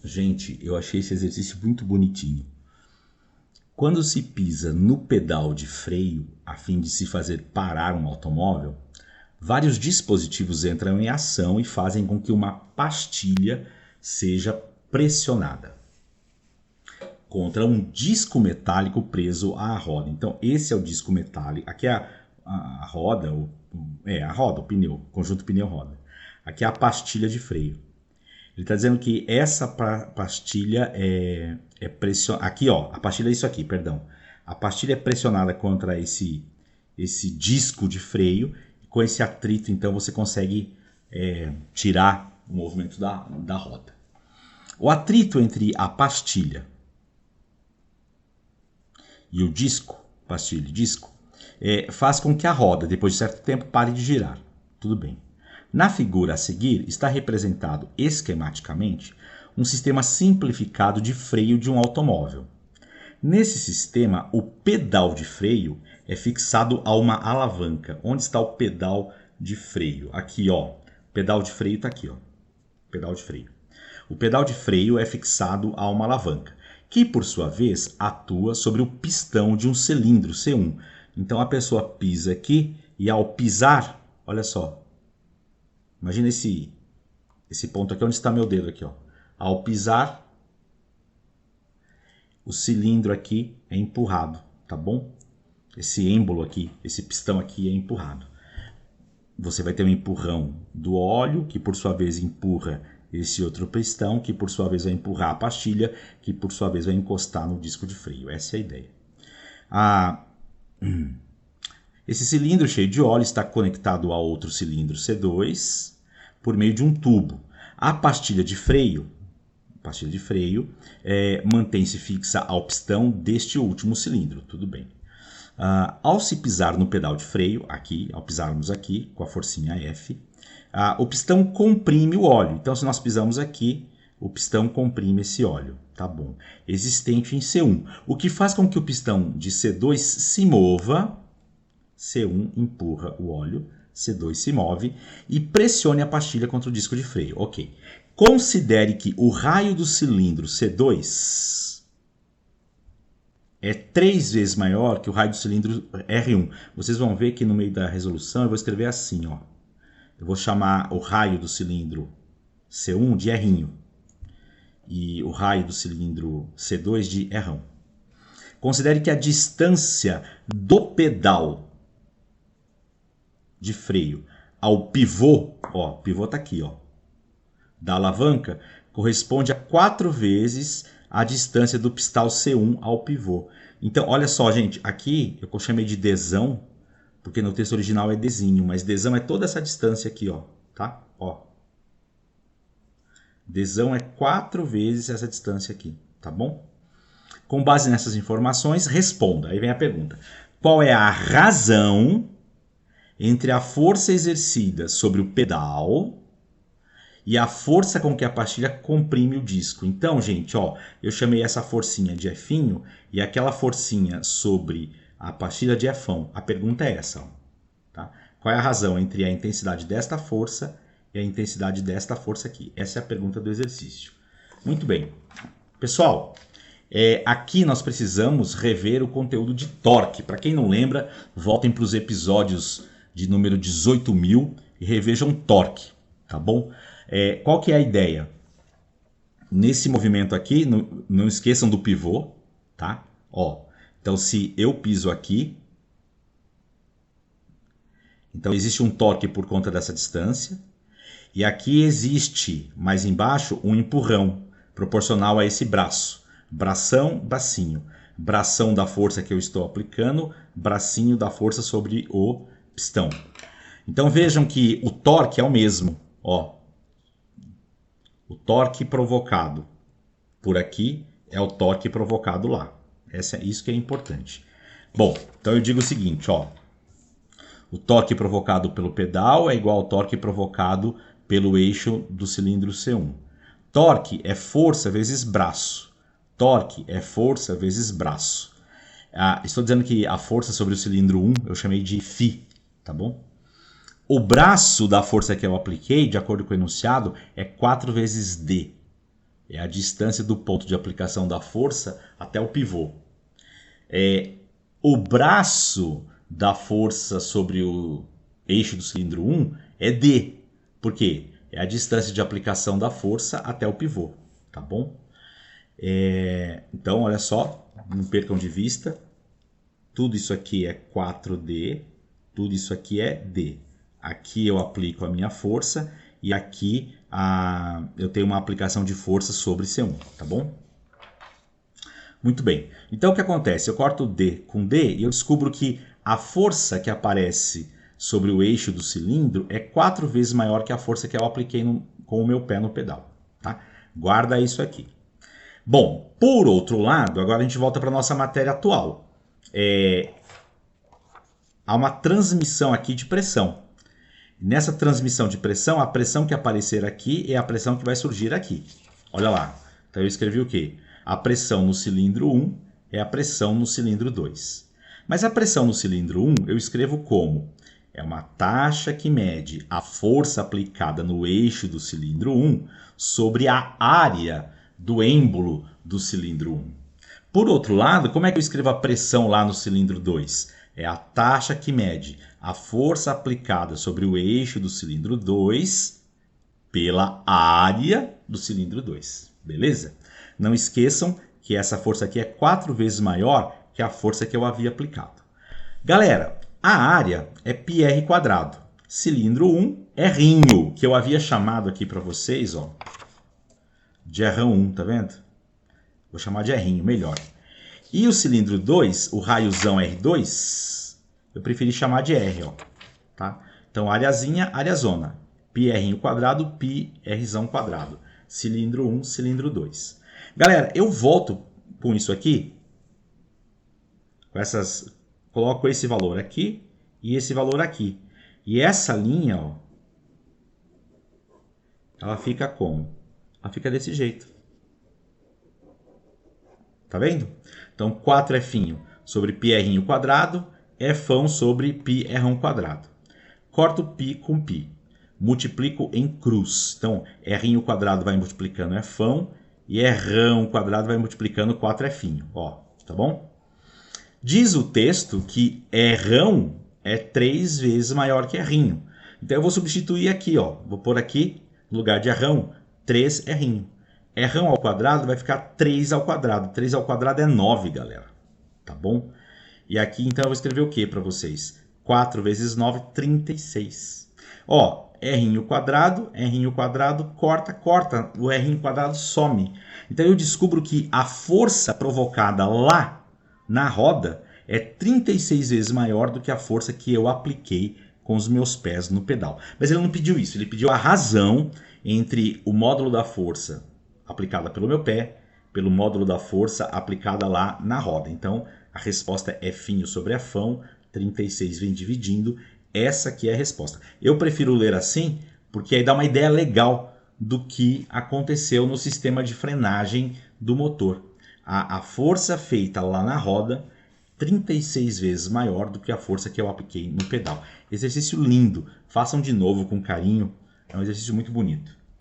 Gente, eu achei esse exercício muito bonitinho. Quando se pisa no pedal de freio a fim de se fazer parar um automóvel, vários dispositivos entram em ação e fazem com que uma pastilha seja pressionada contra um disco metálico preso à roda. Então, esse é o disco metálico. Aqui é a roda, o pneu, o conjunto pneu-roda. Aqui é a pastilha de freio. Ele está dizendo que essa pastilha é pressionada. Aqui, ó, a pastilha é isso aqui, perdão. A pastilha é pressionada contra esse disco de freio. E com esse atrito, então, você consegue tirar o movimento da roda. O atrito entre a pastilha e o disco, pastilha e disco, faz com que a roda, depois de certo tempo, pare de girar. Tudo bem. Na figura a seguir, está representado esquematicamente um sistema simplificado de freio de um automóvel. Nesse sistema, o pedal de freio é fixado a uma alavanca. Onde está o pedal de freio? Aqui, ó. O pedal de freio está aqui, ó. Pedal de freio. O pedal de freio é fixado a uma alavanca, que por sua vez atua sobre o pistão de um cilindro C1. Então a pessoa pisa aqui e ao pisar, olha só, imagina esse ponto aqui onde está meu dedo aqui, ó. Ao pisar, o cilindro aqui é empurrado, tá bom? Esse êmbolo aqui, esse pistão aqui é empurrado. Você vai ter um empurrão do óleo, que por sua vez empurra esse outro pistão, que por sua vez vai empurrar a pastilha, que por sua vez vai encostar no disco de freio. Essa é a ideia. Esse cilindro cheio de óleo está conectado a outro cilindro C2 por meio de um tubo. A pastilha de freio mantém-se fixa ao pistão deste último cilindro. Tudo bem. Ao se pisar no pedal de freio, aqui, ao pisarmos aqui com a forcinha F, o pistão comprime o óleo. Então, se nós pisamos aqui, o pistão comprime esse óleo. Tá bom. Existente em C1. O que faz com que o pistão de C2 se mova. C1 empurra o óleo, C2 se move e pressione a pastilha contra o disco de freio. Ok. Considere que o raio do cilindro C2 é 3 vezes maior que o raio do cilindro R1. Vocês vão ver que no meio da resolução eu vou escrever assim, ó. Eu vou chamar o raio do cilindro C1 de R e o raio do cilindro C2 de R. Considere que a distância do pedal de freio ao pivô, ó, pivô está aqui, ó, da alavanca, corresponde a 4 vezes a distância do pistal C1 ao pivô. Então, olha só, gente, aqui eu chamei de Dzão, porque no texto original é Dzinho, mas Dzão é toda essa distância aqui, ó, tá? Ó. Dzão é 4 vezes essa distância aqui, tá bom? Com base nessas informações, responda. Aí vem a pergunta. Qual é a razão entre a força exercida sobre o pedal e a força com que a pastilha comprime o disco? Então, gente, ó, eu chamei essa forcinha de F e aquela forcinha sobre a pastilha de Fão. A pergunta é essa, ó, tá? Qual é a razão entre a intensidade desta força e a intensidade desta força aqui? Essa é a pergunta do exercício. Muito bem. Pessoal, aqui nós precisamos rever o conteúdo de torque. Para quem não lembra, voltem para os episódios de número 18.000 e revejam torque, tá bom? Qual que é a ideia? Nesse movimento aqui, não esqueçam do pivô, tá? Ó, então, se eu piso aqui, então existe um torque por conta dessa distância, e aqui existe, mais embaixo, um empurrão proporcional a esse braço. Bração, bracinho. Bração da força que eu estou aplicando, bracinho da força sobre o pistão. Então vejam que o torque é o mesmo, ó. O torque provocado por aqui é o torque provocado lá. Isso que é importante. Bom, então eu digo o seguinte, ó. O torque provocado pelo pedal é igual ao torque provocado pelo eixo do cilindro C1. Torque é força vezes braço. Torque é força vezes braço. Estou dizendo que a força sobre o cilindro 1 eu chamei de Φ, tá bom? O braço da força que eu apliquei, de acordo com o enunciado, é 4 vezes D. É a distância do ponto de aplicação da força até o pivô. O braço da força sobre o eixo do cilindro 1 é D. Por quê? É a distância de aplicação da força até o pivô, tá bom? Então, olha só, não percam de vista. Tudo isso aqui é 4D, tudo isso aqui é D. Aqui eu aplico a minha força e aqui eu tenho uma aplicação de força sobre C1, tá bom? Muito bem. Então o que acontece? Eu corto D com D e eu descubro que a força que aparece sobre o eixo do cilindro é 4 vezes maior que a força que eu apliquei com o meu pé no pedal. Tá? Guarda isso aqui. Bom, por outro lado, agora a gente volta para a nossa matéria atual. Há uma transmissão aqui de pressão. Nessa transmissão de pressão, a pressão que aparecer aqui é a pressão que vai surgir aqui. Olha lá. Então eu escrevi o quê? A pressão no cilindro 1 é a pressão no cilindro 2. Mas a pressão no cilindro 1 eu escrevo como? É uma taxa que mede a força aplicada no eixo do cilindro 1 sobre a área do êmbolo do cilindro 1. Por outro lado, como é que eu escrevo a pressão lá no cilindro 2? É a taxa que mede a força aplicada sobre o eixo do cilindro 2 pela área do cilindro 2. Beleza? Não esqueçam que essa força aqui é 4 vezes maior que a força que eu havia aplicado. Galera, a área é πr². Cilindro 1 é rinho, que eu havia chamado aqui para vocês, ó, de R1, tá vendo? Vou chamar de R'inho, melhor. E o cilindro 2, o raiozão R2, eu preferi chamar de R, ó, tá? Então, areazinha, areazona. πr², πr². Cilindro 1, cilindro 2. Galera, eu volto com isso aqui, coloco esse valor aqui e esse valor aqui. E essa linha, ó, ela fica como? Ela fica desse jeito. Tá vendo? Então, 4F sobre πr² é Fão sobre πr². Corto π com π. Multiplico em cruz. Então, R² vai multiplicando Fão e R² vai multiplicando 4F. Ó, tá bom? Diz o texto que R é 3 vezes maior que R. Então, eu vou substituir aqui, ó. Vou pôr aqui, no lugar de R, 3R. R² vai ficar 3². 3² é 9, galera. Tá bom? E aqui, então, eu vou escrever o que para vocês? 4 vezes 9, 36. Ó, R², corta, o R² some. Então, eu descubro que a força provocada lá na roda é 36 vezes maior do que a força que eu apliquei com os meus pés no pedal. Mas ele não pediu isso, ele pediu a razão entre o módulo da força aplicada pelo meu pé, pelo módulo da força aplicada lá na roda. Então, a resposta é F sobre Fão, 36 vem dividindo, essa aqui é a resposta. Eu prefiro ler assim, porque aí dá uma ideia legal do que aconteceu no sistema de frenagem do motor. A força feita lá na roda, 36 vezes maior do que a força que eu apliquei no pedal. Exercício lindo, façam de novo com carinho, é um exercício muito bonito.